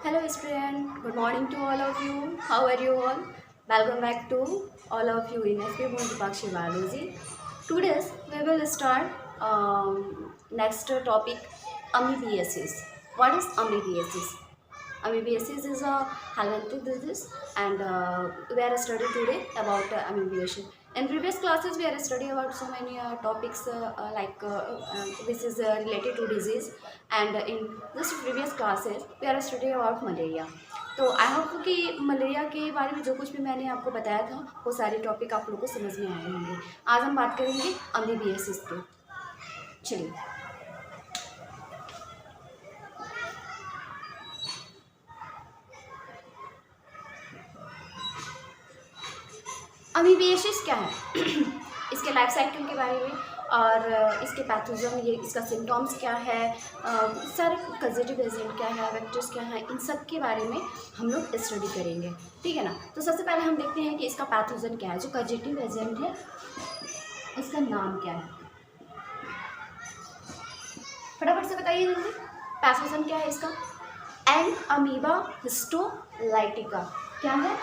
Hello student, good morning to all of you. How are you all? Welcome back to all of you in SP Bondipakshi Biology. Today we will start next topic amoebiasis. What is amoebiasis? Amoebiasis is a helminthic disease and we are studying today about amoebiasis. In previous classes we are studying about so many topics this is related to disease, and in this previous classes we are studying about malaria. तो I hope कि malaria के बारे में जो कुछ भी मैंने आपको बताया था वो सारे टॉपिक आप लोगों को समझ में आए होंगे। आज हम बात करेंगे अमीबियासिस पे। चलिए, अमीबियासिस क्या है इसके लाइफ साइकिल के बारे में और इसके पैथोजन, ये इसका सिम्टम्स क्या है, सारे कजेटिव एजेंट क्या है, वेक्टर्स क्या है, इन सब के बारे में हम लोग स्टडी करेंगे। ठीक है ना। तो सबसे पहले हम देखते हैं कि इसका पैथोजन क्या है। जो कजेटिव एजेंट है इसका नाम क्या है, फटाफट से बताइए जल्दी। पैथोजन क्या है इसका? Entamoeba histolytica. क्या है?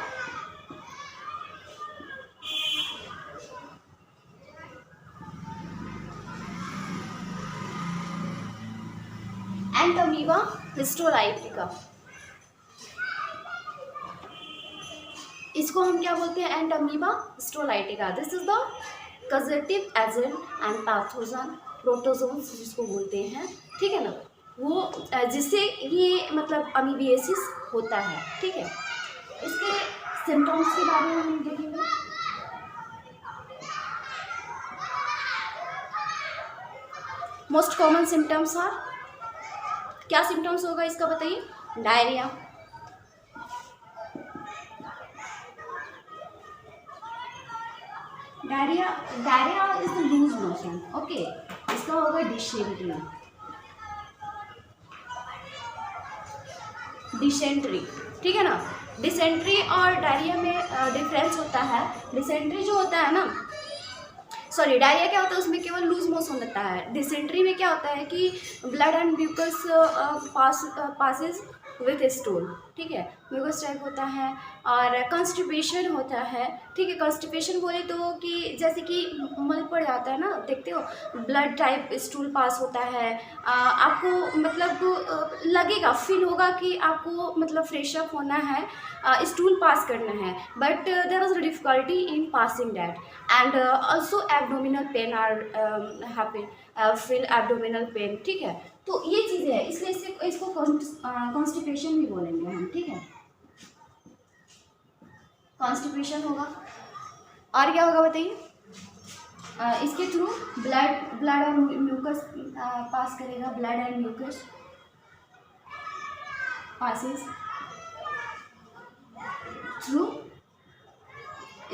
Entamoeba histolytica. इसको हम क्या बोलते हैं? Entamoeba histolytica. This is the causative agent and pathogen protozoans जिसको बोलते हैं। ठीक है ना। वो जिससे ये मतलब अमीबियासिस होता है। ठीक है। इसके सिम्टम्स के बारे में हम देखेंगे। मोस्ट कॉमन सिम्टम्स आर, क्या सिम्टम्स होगा इसका बताइए? Diarrhoea, diarrhoea diarrhoea is the loose motion. Okay. इसका होगा डिसेंट्री, डिसेंट्री। ठीक है ना। डिसेंट्री और डायरिया में डिफरेंस होता है। डिसेंट्री जो होता है ना, सॉरी, डायरिया क्या होता है उसमें केवल लूज मोशन होता है। डिसेंट्री में क्या होता है कि blood and mucus passes with stool. ठीक है। म्यूकस टाइप होता है और कॉन्स्टिपेशन होता है। ठीक है। कॉन्स्टिपेशन बोले तो कि जैसे कि मल पड़ जाता है ना, देखते हो, ब्लड टाइप स्टूल पास होता है। आपको मतलब लगेगा, फील होगा कि आपको मतलब फ्रेश अप होना है, स्टूल पास करना है, but there is difficulty in passing that and also abdominal pain are happen, feel abdominal pain. ठीक है। तो ये चीज़ें है, इसलिए इसको कॉन्स्टिपेशन भी बोलेंगे हम। ठीक है। कॉन्स्टिपेशन होगा और क्या होगा बताइए? इसके थ्रू ब्लड और म्यूकस पास करेगा। Blood and mucus passes through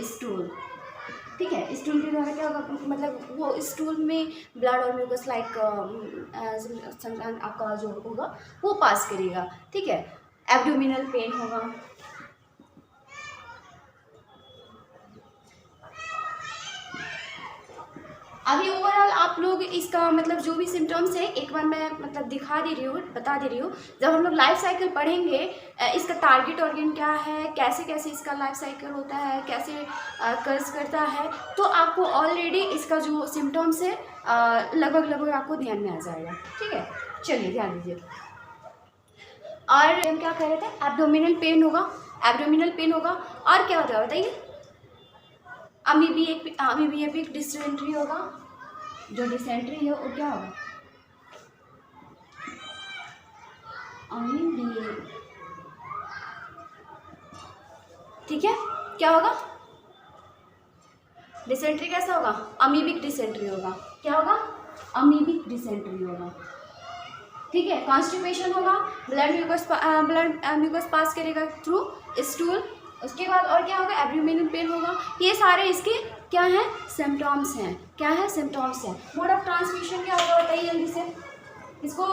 stool. ठीक है। स्टूल के द्वारा क्या होगा, मतलब वो स्टूल में ब्लड और म्यूकस लाइक आपका जो होगा वो पास करेगा। ठीक है। एब्डोमिनल पेन होगा। अभी ओवरऑल आप लोग इसका मतलब जो भी सिम्टम्स है एक बार मैं मतलब दिखा दे रही हूँ, बता दे रही हूँ। जब हम लोग लाइफ साइकिल पढ़ेंगे, इसका टारगेट ऑर्गन क्या है, कैसे कैसे इसका लाइफ साइकिल होता है, कैसे कर्ज करता है, तो आपको ऑलरेडी इसका जो सिम्टम्स है लगभग आपको ध्यान में आ जाएगा। ठीक है। चलिए ध्यान दीजिए। और हम क्या कह रहे थे? एब्डोमिनल पेन होगा। एब्डोमिनल पेन होगा और क्या होता है बताइए? अमीबियाटिक डिसेंट्री होगा। जो डिसेंट्री है वो क्या होगा? अमीबिया। ठीक है। क्या होगा? डिसेंट्री कैसा होगा? अमीबिक डिसेंट्री होगा। क्या होगा? अमीबिक डिसेंट्री होगा। ठीक है। कॉन्स्टिपेशन होगा। ब्लड म्यूकस पास करेगा थ्रू स्टूल। उसके बाद और क्या होगा? एब्डोमिनल पेन होगा। ये सारे इसके क्या हैं? सिम्टम्स हैं। क्या है? सिम्टम्स हैं। मोड ऑफ ट्रांसमिशन क्या होगा बताइए जल्दी से। इसको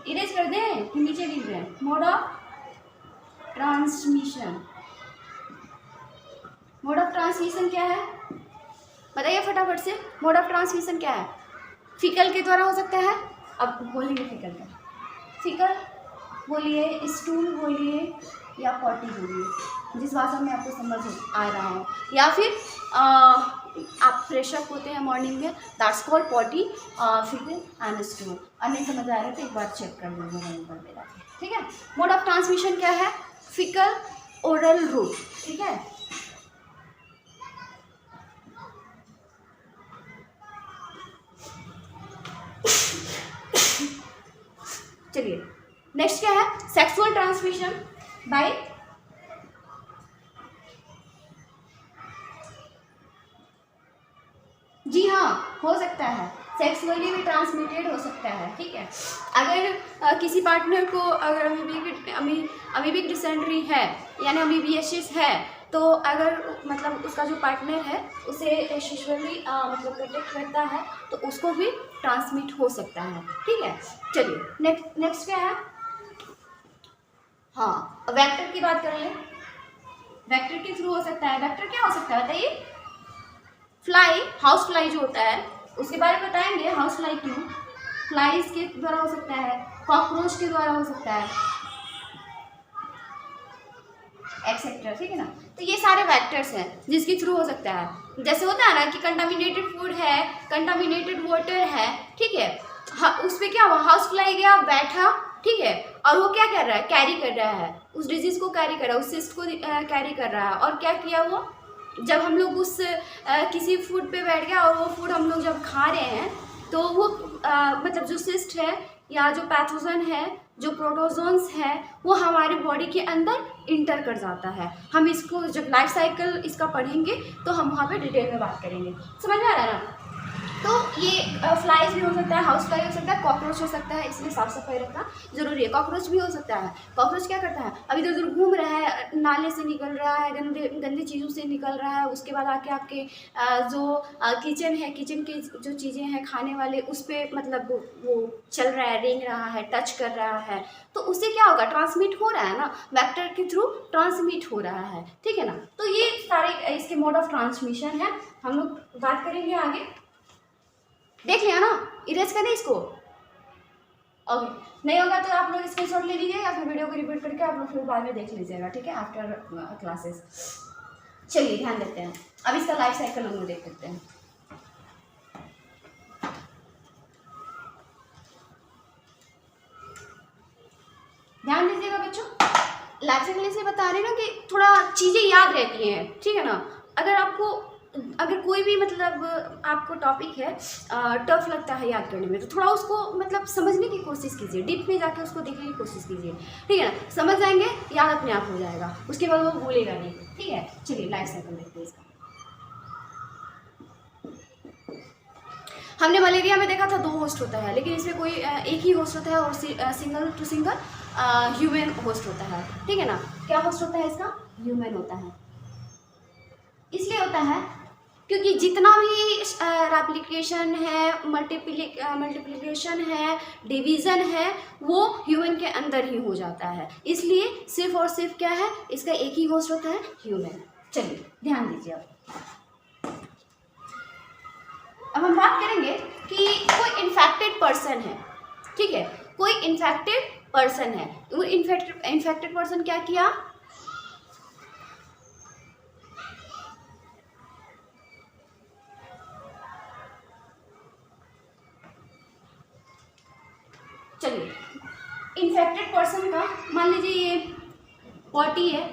इरेज कर दें कि नीचे लिख दें? Mode of transmission, mode of transmission क्या है बताइए फटाफट से। मोड ऑफ ट्रांसमिशन क्या है? फीकल के द्वारा हो सकता है। अब बोलेंगे फीकल का। फीकल बोलिए, स्टूल बोलिए या पॉटी बोलिए, जिस भाषा में आपको समझ आ रहा हो, या फिर आप फ्रेश अप होते हैं मॉर्निंग में, that's called potty, faecal and stool. और नहीं समझ आ रहा है तो एक बार चेक कर लीजिएगा नंबर मेरा, ठीक है। मोड ऑफ ट्रांसमिशन क्या है? फिकल ओरल रूट, ठीक है। चलिए नेक्स्ट क्या है? सेक्सुअल ट्रांसमिशन बाय जी हाँ, हो सकता है, सेक्सुअली भी ट्रांसमिटेड हो सकता है, ठीक है। अगर किसी पार्टनर को अगर अमीबिक डिसेंट्री है यानी अमीबियासिस है, तो अगर मतलब उसका जो पार्टनर है उसे सेक्सुअली मतलब प्रोटेक्ट करता है तो उसको भी ट्रांसमिट हो सकता है, ठीक है। चलिए नेक्स्ट क्या है? हाँ, वेक्टर की बात कर लें। वेक्टर के थ्रू हो सकता है। वेक्टर क्या हो सकता है बताइए? फ्लाई, हाउस फ्लाई जो होता है उसके बारे में बताएंगे, हाउस फ्लाई क्यों, फ्लाइज के द्वारा हो सकता है, कॉकरोच के द्वारा हो सकता है, एक्सेट्रा, ठीक है ना। तो ये सारे वेक्टर्स हैं जिसके थ्रू हो सकता है। जैसे होता है ना कि कंटामिनेटेड फूड है, कंटामिनेटेड वाटर है, ठीक है, उस पर क्या हुआ, हाउस फ्लाई गया बैठा, ठीक है, और वो क्या कर रहा है, कैरी कर रहा है, उस डिजीज को कैरी कर रहा है, उस सिस्ट को कैरी कर रहा है। और क्या किया वो, जब हम लोग उस किसी फूड पे बैठ गया और वो फूड हम लोग जब खा रहे हैं तो वो मतलब जो सिस्ट है या जो पैथोजन है, जो प्रोटोजोन्स है, वो हमारे बॉडी के अंदर इंटर कर जाता है। हम इसको जब लाइफ साइकिल इसका पढ़ेंगे तो हम वहाँ पे डिटेल में बात करेंगे, समझ में आ रहा है ना। तो ये फ्लाइज भी हो सकता है, हाउस फ्लाई हो सकता है, कॉकरोच हो सकता है, इसलिए साफ सफाई रखना जरूरी है। कॉकरोच भी हो सकता है। कॉकरोच क्या करता है, अभी इधर उधर घूम रहा है, नाले से निकल रहा है, गंदी चीज़ों से निकल रहा है, उसके बाद आके आपके जो किचन है, किचन की जो चीज़ें हैं खाने वाले, उस पर मतलब वो चल रहा है, रेंग रहा है, टच कर रहा है, तो उससे क्या होगा, ट्रांसमिट हो रहा है ना, वेक्टर के थ्रू ट्रांसमिट हो रहा है, ठीक है ना। तो ये सारे इसके मोड ऑफ ट्रांसमिशन है, हम लोग बात करेंगे आगे। देख लिया ना, इरेज करें इसको, ओके। नहीं होगा तो आप लोग स्क्रीनशॉट ले लीजिए या फिर वीडियो को रिपीट करके आप लोग फिर बाद में देख लीजिएगा, ठीक है, आफ्टर क्लासेस। चलिए ध्यान देते हैं, अब इसका लाइफ साइकिल हम लोग देख लेते हैं। ध्यान दीजिएगा बच्चों, लाइफ साइकिल इसलिए बता रहे हैं ना कि थोड़ा चीज़ें याद रहती हैं, ठीक है ना। अगर कोई भी मतलब आपको टॉपिक है टफ लगता है याद करने में, तो थोड़ा उसको मतलब समझने की कोशिश कीजिए, डीप में जाके उसको देखने की कोशिश कीजिए, ठीक है ना। समझ जाएंगे, याद अपने आप हो जाएगा, उसके बाद वो भूलेगा नहीं, ठीक है। चलिए लाइफ साइकिल देखते हैं इसका। हमने मलेरिया में देखा था 2 होस्ट होता है, लेकिन इसमें कोई एक ही होस्ट होता है और single to single human host होता है, ठीक है ना। क्या होस्ट होता है इसका? ह्यूमन होता है। इसलिए होता है क्योंकि जितना भी रेप्लिकेशन है, मल्टीप्लिकेशन है, डिवीज़न है, वो ह्यूमन के अंदर ही हो जाता है। इसलिए सिर्फ और सिर्फ क्या है, इसका एक ही होस्ट होता है, ह्यूमन। चलिए ध्यान दीजिए। अब हम बात करेंगे कि कोई इन्फेक्टेड पर्सन है, ठीक है, कोई इन्फेक्टेड पर्सन है। वो इन्फेक्टेड पर्सन क्या किया, चलिए इन्फेक्टेड पर्सन का मान लीजिए ये पॉटी है,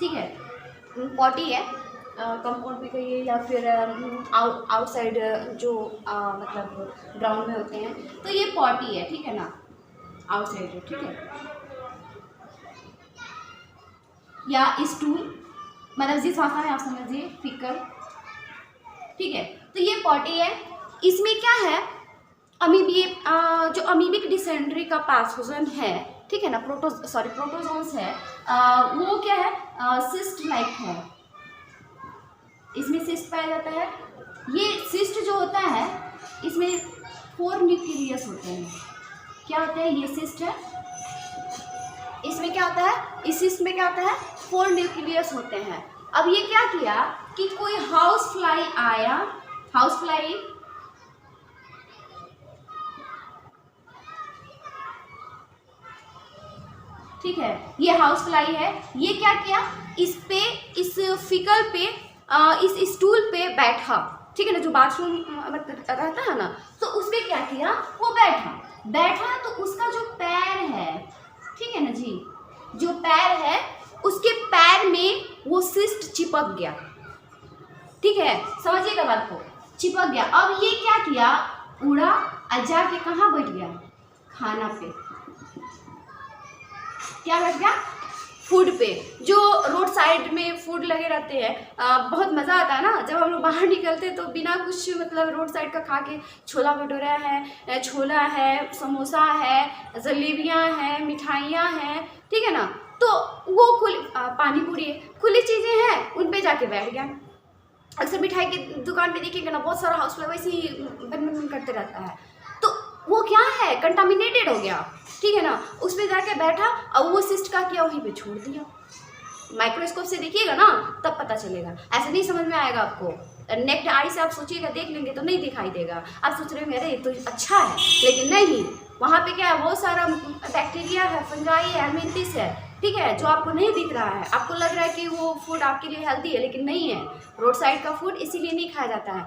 ठीक है, पॉटी है, कंपाउंड भी कहिए या फिर आउटसाइड जो मतलब ग्राउंड में होते हैं, तो ये पॉटी है, ठीक है ना, आउटसाइड है, ठीक है, या स्टूल, मतलब जिस भाषा में आप समझिए, फिकल, ठीक है। तो ये पॉटी है, इसमें क्या है, जो अमीबिक डिसेंट्री का पैथोजन है, ठीक है ना, प्रोटोजोन्स है, वो क्या है, सिस्ट लाइक है, इसमें सिस्ट पाया जाता है। ये सिस्ट जो होता है इसमें 4 न्यूक्लियस होते हैं। क्या होता है, ये सिस्ट है, इसमें क्या होता है, इस सिस्ट में क्या होता है, 4 न्यूक्लियस होते हैं। अब ये क्या किया कि कोई हाउस फ्लाई आया, हाउस फ्लाई ठीक है, ये हाउस फ्लाई है, ये क्या किया, इस पे, इस फिकल पे, इस स्टूल पे बैठा, ठीक है ना, जो बाथरूम रहता है ना, तो उसपे क्या किया, वो बैठा तो उसका जो पैर है, ठीक है ना जी, जो पैर है उसके पैर में वो सिस्ट चिपक गया, ठीक है, समझिएगा बात को, चिपक गया। अब ये क्या किया, उड़ा और जाके कहाँ बैठ गया, खाना पे, क्या बैठ गया, फूड पे। जो रोड साइड में फूड लगे रहते हैं, बहुत मज़ा आता है ना जब हम लोग बाहर निकलते हैं, तो बिना कुछ मतलब रोड साइड का खा के, छोला भटूरा है, छोला है, समोसा है, जलेबियाँ हैं, मिठाइयाँ हैं, ठीक है ना, तो वो पानी पूरी है, खुली चीज़ें हैं, उन पे जाके बैठ गया। अक्सर मिठाई की दुकान पे देखिएगा ना, बहुत सारा हाउस फ्लाई वैसे ही बन करते रहता है, तो वो क्या है, कंटामिनेटेड हो गया, ठीक है ना, उस पर जाके बैठा और वो सिस्ट का किया वहीं पे छोड़ दिया। माइक्रोस्कोप से देखिएगा ना तब पता चलेगा, ऐसे नहीं समझ में आएगा आपको। नेक्ड आई से आप सोचिएगा, देख लेंगे तो नहीं दिखाई देगा, आप सोच रहे होंगे अरे तो अच्छा है, लेकिन नहीं, वहाँ पे क्या है, बहुत सारा बैक्टीरिया है, फंगाई है, एल्मिंथिस है, ठीक है, जो आपको नहीं दिख रहा है। आपको लग रहा है कि वो फूड आपके लिए हेल्दी है, लेकिन नहीं है। रोड साइड का फूड इसीलिए नहीं खाया जाता है।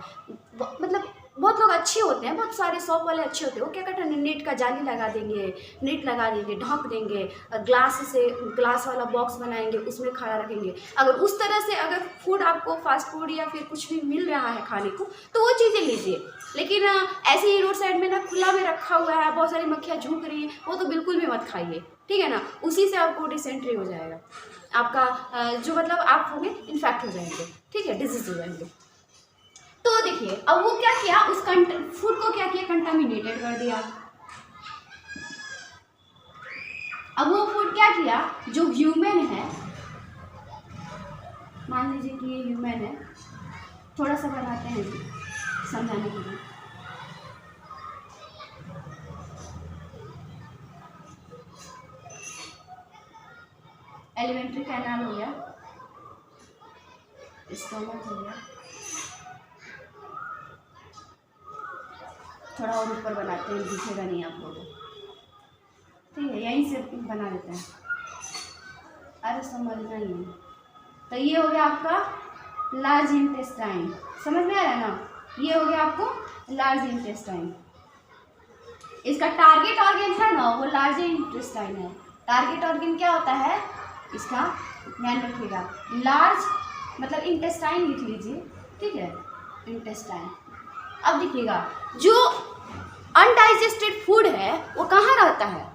मतलब बहुत लोग अच्छे होते हैं, बहुत सारे शॉप वाले अच्छे होते हैं, वो क्या करते हैं, नेट का जाली लगा देंगे, नेट लगा देंगे, ढक देंगे, ग्लास वाला बॉक्स बनाएंगे, उसमें खाना रखेंगे। अगर उस तरह से अगर फूड आपको फास्ट फूड या फिर कुछ भी मिल रहा है खाने को, तो वो चीज़ें लीजिए, लेकिन ऐसे ही रोड साइड में ना खुला में रखा हुआ है, बहुत सारी मक्खियाँ झूक रही हैं, वो तो बिल्कुल भी मत खाइए, ठीक है ना, उसी से आपको डिसेंट्री हो जाएगा, आपका जो मतलब आप होंगे इन्फेक्ट हो जाएंगे, ठीक है, डिजीज हो जाएंगे। तो देखिए अब वो क्या किया, उस फूड को क्या किया, कंटामिनेटेड कर दिया। अब वो फूड क्या किया, जो ह्यूमन है, मान लीजिए कि ये ह्यूमन है, थोड़ा सा बनाते हैं जी समझाने के लिए। एलिमेंट्री कैनाल हो गया, स्टोमक हो गया, थोड़ा और ऊपर बनाते हैं, दिखेगा नहीं आप लोगों को, ठीक है, यहीं से बना देते हैं, अरे समझना ही है। तो ये हो गया आपका लार्ज इंटेस्टाइन, समझ में आ रहा है ना, ये हो गया आपको लार्ज इंटेस्टाइन। इसका टारगेट ऑर्गन है ना, वो लार्ज इंटेस्टाइन है। टारगेट ऑर्गन क्या होता है इसका, ध्यान रखिएगा, लार्ज मतलब इंटेस्टाइन लिख लीजिए, ठीक है, इंटेस्टाइन। अब देखिएगा, जो अनडाइजेस्टेड फूड है वो कहाँ रहता है,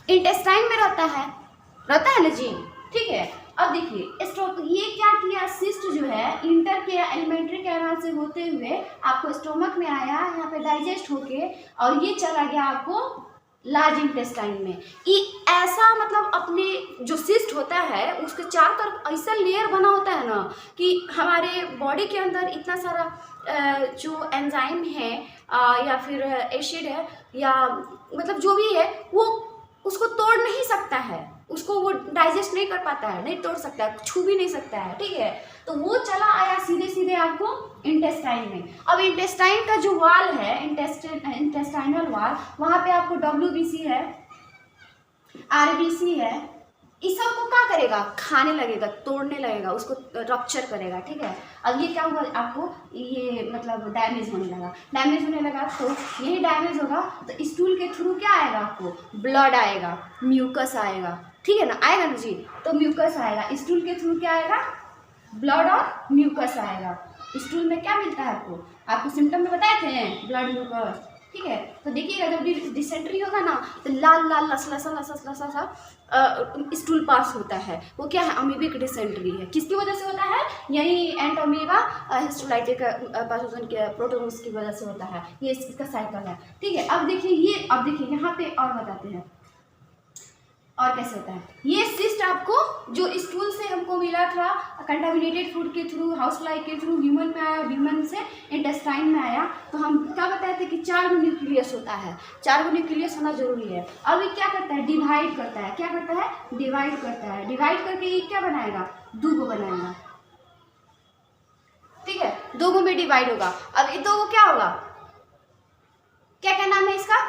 इंटेस्टाइन में रहता है ना जी, ठीक है। अब देखिए ये क्या किया, सिस्ट जो है इंटर के एलिमेंट्री कैनाल से होते हुए आपको स्टोमक में आया, यहाँ पे डाइजेस्ट होके, और ये चला गया आपको लार्ज इंटेस्टाइन में। ये ऐसा मतलब अपने जो सिस्ट होता है उसके चारों तरफ ऐसा लेयर बना होता है ना, कि हमारे बॉडी के अंदर इतना सारा जो एंजाइम है या फिर एसिड है या मतलब जो भी है, वो उसको तोड़ नहीं सकता है, उसको वो डाइजेस्ट नहीं कर पाता है, नहीं तोड़ सकता है, छू भी नहीं सकता है, ठीक है। तो वो चला आया सीधे सीधे आपको इंटेस्टाइन में। अब इंटेस्टाइन का जो वाल है, इंटेस्टाइनल वाल, वहाँ पे आपको WBC है, RBC है, इस सब को क्या करेगा, खाने लगेगा, तोड़ने लगेगा, उसको रप्चर करेगा, ठीक है। अब ये क्या हुआ आपको, ये मतलब डैमेज होने लगा, तो यही डैमेज होगा तो स्टूल के थ्रू क्या आएगा आपको, ब्लड आएगा, म्यूकस आएगा, ठीक है ना, आएगा ना जी, तो म्यूकस आएगा, स्टूल के थ्रू क्या आएगा, ब्लड और म्यूकस आएगा। स्टूल में क्या मिलता है आपको सिम्टम में बताए थे, ब्लड म्यूकस, ठीक है। तो देखिएगा जब डिसेंट्री होगा ना, तो लाल लाल लसा स्टूल पास होता है, वो क्या है, अमीबिक डिसेंट्री है। किसकी वजह से होता है, यही एंट अमीबा हिस्टोलाइटिक पैथोजन के प्रोटोजोन्स की वजह से होता है, ये इसका साइकिल है, ठीक है। अब देखिए यहाँ पे और बताते हैं और कैसे होता है। ये सिस्ट आपको जो स्टूल से हमको मिला था, कंटामिनेटेड फूड के थ्रू, हाउस फ्लाई के थ्रू ह्यूमन में आया, ह्यूमन से इंटेस्टाइन में आया, तो हम क्या बताए थे कि 4 न्यूक्लियस होता है, 4 न्यूक्लियस होना जरूरी है। अब ये क्या करता है, डिवाइड करता है, क्या करता है, डिवाइड करता है, डिवाइड करके ये क्या बनाएगा, 2 बनाएगा, ठीक है, 2 में डिवाइड होगा। अब ये 2 क्या होगा, क्या नाम है इसका,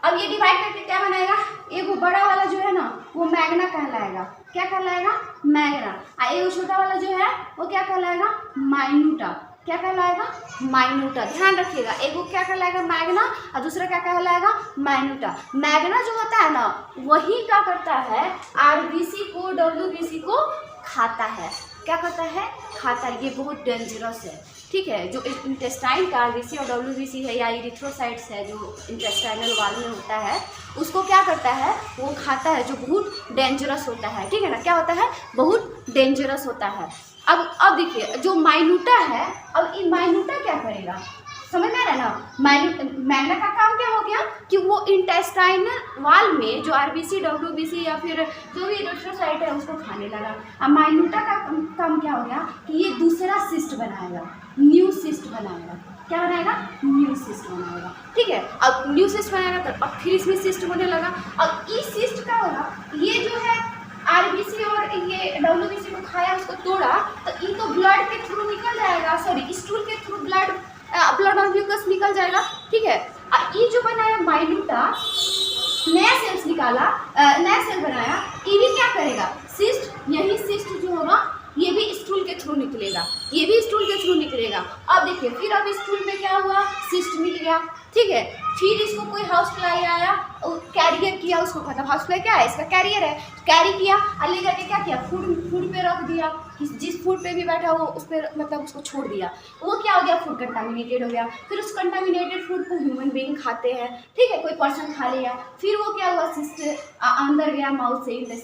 अब ये डिवाइड करके क्या बनाएगा, एक वो बड़ा वाला जो है ना वो मैग्ना कहलाएगा, क्या कहलाएगा, मैग्ना। ये छोटा वाला जो है वो क्या कहलाएगा, माइन्यूटा, क्या कहलाएगा, माइन्यूटा। ध्यान रखिएगा, एक वो क्या कहलाएगा, मैग्ना, और दूसरा क्या कहलाएगा, माइन्यूटा। मैग्ना जो होता है ना वही क्या करता है, आरबीसी को, डब्ल्यूबीसी को खाता है, क्या करता है, खाता है। ये बहुत डेंजरस है, ठीक है। जो इंटेस्टाइन का आरबीसी और डब्ल्यूबीसी है या इरिथ्रोसाइट्स है जो इंटेस्टाइनल वाल में होता है, उसको क्या करता है, वो खाता है, जो बहुत डेंजरस होता है, ठीक है ना। क्या होता है, बहुत डेंजरस होता है। अब देखिए जो माइन्यूटा है, अब ये माइन्यूटा क्या करेगा, समझ में आ रहा है ना। मैग्ना का काम क्या हो गया कि वो इंटेस्टाइनल वाल में जो आरबीसी, डब्ल्यूबीसी या फिर जो भी इरिथ्रोसाइट है उसको खाने लगा। अब माइन्यूटा का काम क्या हो गया कि ये दूसरा सिस्ट बनाएगा, न्यू सिस्ट बनाएगा, क्या बनाएगा, न्यू सिस्ट बनाएगा, ठीक है। अब न्यू सिस्ट बनाएगा तो अब फिर इसमें सिस्ट होने लगा। अब इस सिस्ट का होगा, ये जो है आरबीसी और ये डब्ल्यूबीसी को खाया, उसको तोड़ा, तो ये तो ब्लड के थ्रू निकल जाएगा, सॉरी स्टूल के थ्रू ब्लड और म्यूकस निकल जाएगा, ठीक है। ये जो बनाया माइन्यूटा, नया सेल्स निकाला, नया सेल बनाया, ये भी क्या करेगा, सिस्ट, यही सिस्ट जो होगा ये भी स्टूल के थ्रू निकलेगा, ये भी स्टूल के थ्रू निकलेगा। अब देखिए फिर अब स्टूल में क्या हुआ, सिस्ट मिल गया, ठीक है। फिर इसको कोई हाउस फ्लाई आया, कैरियर किया, उसको खत्म, हाउस फ्लाई क्या है, इसका कैरियर है, कैरी किया और ले करके क्या किया, फूड पे रख दिया, जिस फूड पे भी बैठा वो उस पर मतलब उसको छोड़ दिया, वो क्या हो गया, फूड कंटामिनेटेड हो गया। फिर उस कंटामिनेटेड फूड को ह्यूमन बीइंग खाते हैं, ठीक है, कोई पर्सन खा लिया, फिर वो क्या हुआ, सिस्ट अंदर गया, माउथ से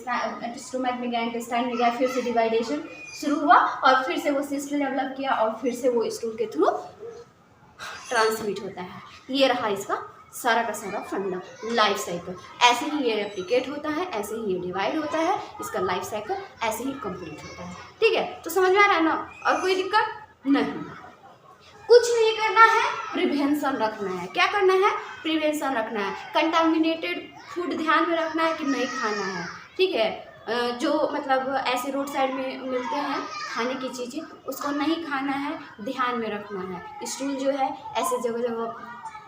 स्टोमक में गया, इंटेस्टाइन में गया, फिर से डिवाइडेशन शुरू हुआ और फिर से वो सिस्ट डेवलप किया और फिर से वो स्टूल के थ्रू ट्रांसमिट होता है। ये रहा इसका सारा का सारा फंडा, लाइफ साइकिल। ऐसे ही ये रेप्लिकेट होता है, ऐसे ही ये डिवाइड होता है, इसका लाइफ साइकिल ऐसे ही कंप्लीट होता है, ठीक है। तो समझ में आ रहा है ना, और कोई दिक्कत नहीं, कुछ नहीं करना है, प्रिवेंशन रखना है। क्या करना है, प्रिवेंशन रखना है। कंटामिनेटेड फूड ध्यान में रखना है कि नहीं खाना है, ठीक है। जो मतलब ऐसे रोड साइड में मिलते हैं खाने की चीज़ें, उसको नहीं खाना है, ध्यान में रखना है। स्टूल जो है ऐसे जगह जगह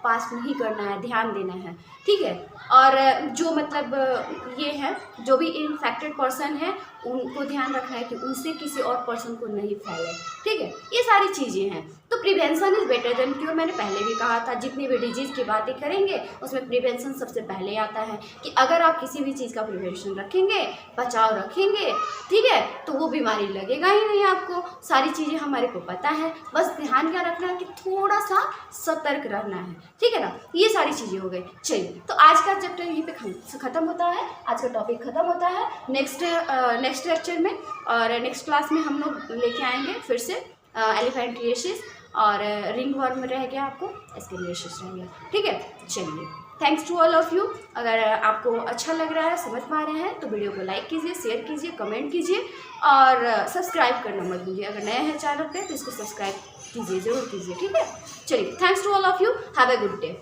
पास नहीं करना है, ध्यान देना है, ठीक है। और जो मतलब ये है, जो भी इन्फेक्टेड पर्सन है उनको ध्यान रखना है कि उनसे किसी और पर्सन को नहीं फैले, ठीक है। ये सारी चीज़ें हैं। तो prevention is better than cure, मैंने पहले भी कहा था। जितनी भी डिजीज़ की बातें करेंगे उसमें प्रिवेंशन सबसे पहले आता है कि अगर आप किसी भी चीज़ का प्रिवेंशन रखेंगे, बचाव रखेंगे, ठीक है, तो वो बीमारी लगेगा ही नहीं आपको। सारी चीज़ें हमारे को पता है, बस ध्यान क्या रखना है कि थोड़ा सा सतर्क रहना है, ठीक है ना। ये सारी चीज़ें हो गई। चलिए, तो आज का चैप्टर यहीं पे ख़त्म होता है, आज का टॉपिक ख़त्म होता है। नेक्स्ट लेक्चर में और नेक्स्ट क्लास में हम लोग लेके आएंगे फिर से एलिफेंटिएसिस और रिंग वर्म रह गया, आपको एस्केलिएसिस रह गया, ठीक है। चलिए, thanks to all of you. अगर आपको अच्छा लग रहा है, समझ पा रहे हैं, तो वीडियो को लाइक कीजिए, शेयर कीजिए, कमेंट कीजिए और सब्सक्राइब करना मत भूलिए। अगर नए हैं चैनल पे तो इसको सब्सक्राइब कीजिए, ज़रूर कीजिए, ठीक है। चलिए, thanks to all of you, have a good day.